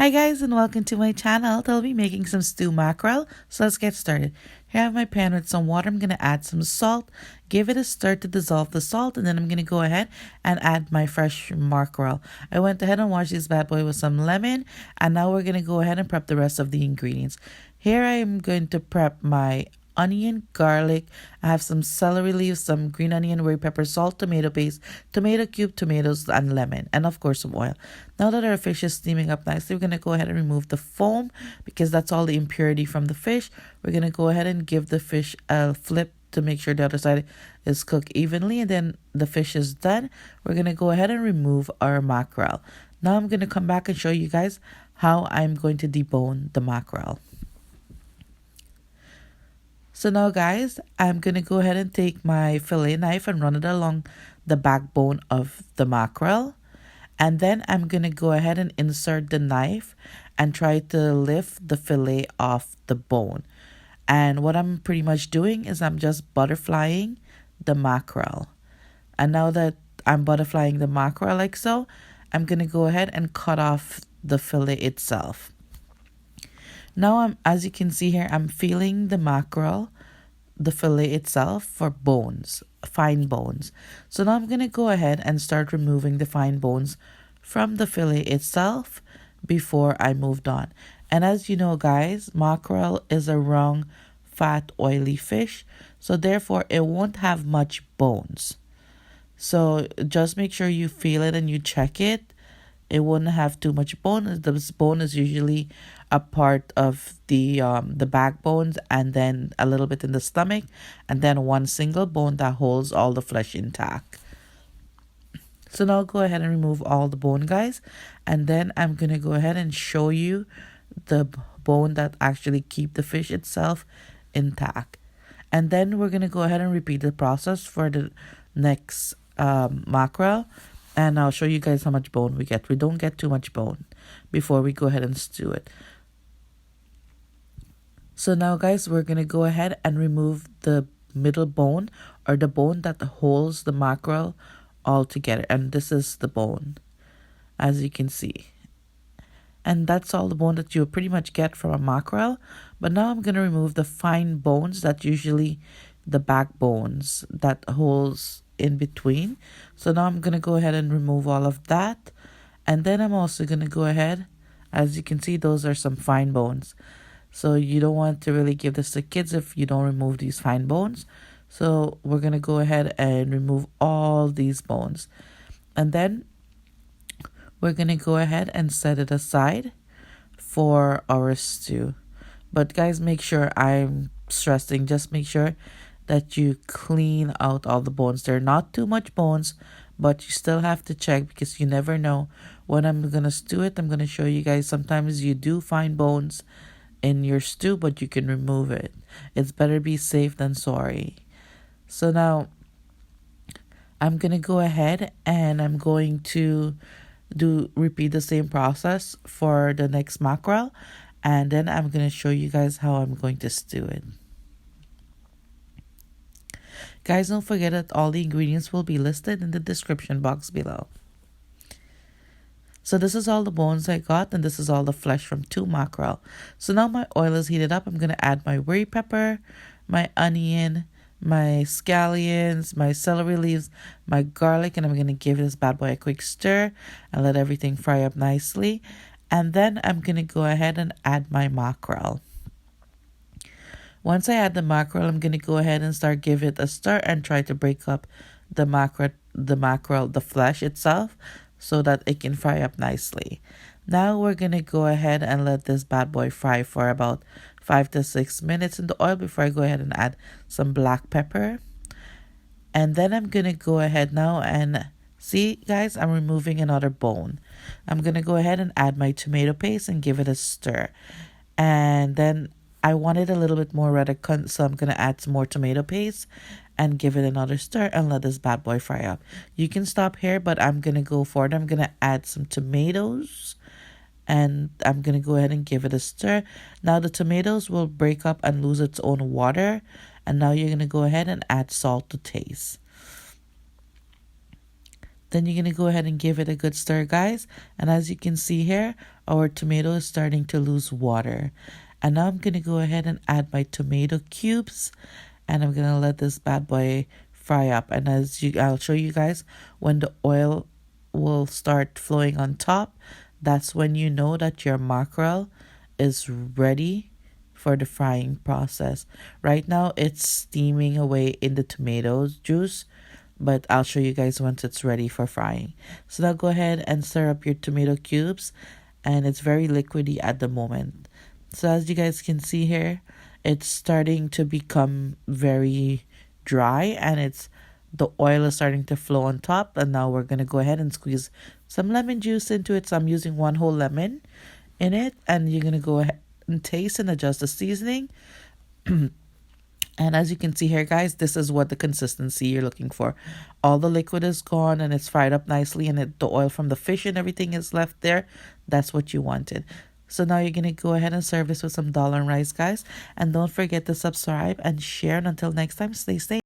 Hi guys and welcome to my channel. I'll be making some stew mackerel. So let's get started. Here I have my pan with some water. I'm going to add some salt, give it a stir to dissolve the salt, and then I'm going to go ahead and add my fresh mackerel. I went ahead and washed this bad boy with some lemon, and now we're going to go ahead and prep the rest of the ingredients. Here I am going to prep my onion, garlic. I have some celery leaves, some green onion, red pepper, salt, tomato paste, tomato cube, tomatoes, and lemon, and of course some oil. Now that our fish is steaming up nicely, we're going to go ahead and remove the foam because that's all the impurity from the fish. We're going to go ahead and give the fish a flip to make sure the other side is cooked evenly, and then the fish is done. We're going to go ahead and remove our mackerel. Now I'm going to come back and show you guys how I'm going to debone the mackerel. So now guys, I'm going to go ahead and take my fillet knife and run it along the backbone of the mackerel. And then I'm going to go ahead and insert the knife and try to lift the fillet off the bone. And what I'm pretty much doing is I'm just butterflying the mackerel. And now that I'm butterflying the mackerel like so, I'm going to go ahead and cut off the fillet itself. Now, as you can see here, I'm feeling the mackerel, the fillet itself, for bones, fine bones. So now I'm going to go ahead and start removing the fine bones from the fillet itself before I moved on. And as you know, guys, mackerel is a wrong, fat, oily fish. So therefore, it won't have much bones. So just make sure you feel it and you check it. It wouldn't have too much bone. The bone is usually a part of the backbones, and then a little bit in the stomach, and then one single bone that holds all the flesh intact. So now go ahead and remove all the bone, guys, and then I'm gonna go ahead and show you the bone that actually keep the fish itself intact. And then we're gonna go ahead and repeat the process for the next mackerel. And I'll show you guys how much bone we get. We don't get too much bone before we go ahead and stew it. So now, guys, we're going to go ahead and remove the middle bone, or the bone that holds the mackerel all together. And this is the bone, as you can see. And that's all the bone that you'll pretty much get from a mackerel. But now I'm going to remove the fine bones, that usually the backbones that holds in between. So now I'm going to go ahead and remove all of that. And then I'm also going to go ahead, as you can see, those are some fine bones. So you don't want to really give this to kids if you don't remove these fine bones. So we're going to go ahead and remove all these bones. And then we're going to go ahead and set it aside for our stew. But guys, make sure, I'm stressing, just make sure that you clean out all the bones. They're not too much bones, but you still have to check because you never know. When I'm going to stew it, I'm going to show you guys, sometimes you do find bones in your stew, but you can remove it. It's better be safe than sorry. So now I'm going to go ahead and I'm going to repeat the same process for the next mackerel. And then I'm going to show you guys how I'm going to stew it. Guys, don't forget that all the ingredients will be listed in the description box below. So this is all the bones I got, and this is all the flesh from 2 mackerel. So now my oil is heated up. I'm going to add my red pepper, my onion, my scallions, my celery leaves, my garlic, and I'm going to give this bad boy a quick stir and let everything fry up nicely. And then I'm going to go ahead and add my mackerel. Once I add the mackerel, I'm going to go ahead and start give it a stir and try to break up the mackerel, the flesh itself, so that it can fry up nicely. Now we're going to go ahead and let this bad boy fry for about 5 to 6 minutes in the oil before I go ahead and add some black pepper. And then I'm going to go ahead now and see, guys, I'm removing another bone. I'm going to go ahead and add my tomato paste and give it a stir. And then I want it a little bit more red, so I'm going to add some more tomato paste and give it another stir and let this bad boy fry up. You can stop here, but I'm going to go forward. I'm going to add some tomatoes, and I'm going to go ahead and give it a stir. Now the tomatoes will break up and lose its own water. And now you're going to go ahead and add salt to taste. Then you're going to go ahead and give it a good stir, guys. And as you can see here, our tomato is starting to lose water. And now I'm going to go ahead and add my tomato cubes. And I'm going to let this bad boy fry up. And I'll show you guys when the oil will start flowing on top. That's when you know that your mackerel is ready for the frying process. Right now, it's steaming away in the tomato juice, but I'll show you guys once it's ready for frying. So now go ahead and stir up your tomato cubes, and it's very liquidy at the moment. So as you guys can see here, it's starting to become very dry, and the oil is starting to flow on top. And now we're going to go ahead and squeeze some lemon juice into it. So I'm using 1 whole lemon in it, and you're going to go ahead and taste and adjust the seasoning. And as you can see here, guys, this is what the consistency you're looking for. All the liquid is gone and it's fried up nicely, and the oil from the fish and everything is left there. That's what you wanted. So now you're going to go ahead and serve this with some dal and rice, guys. And don't forget to subscribe and share. And until next time, stay safe.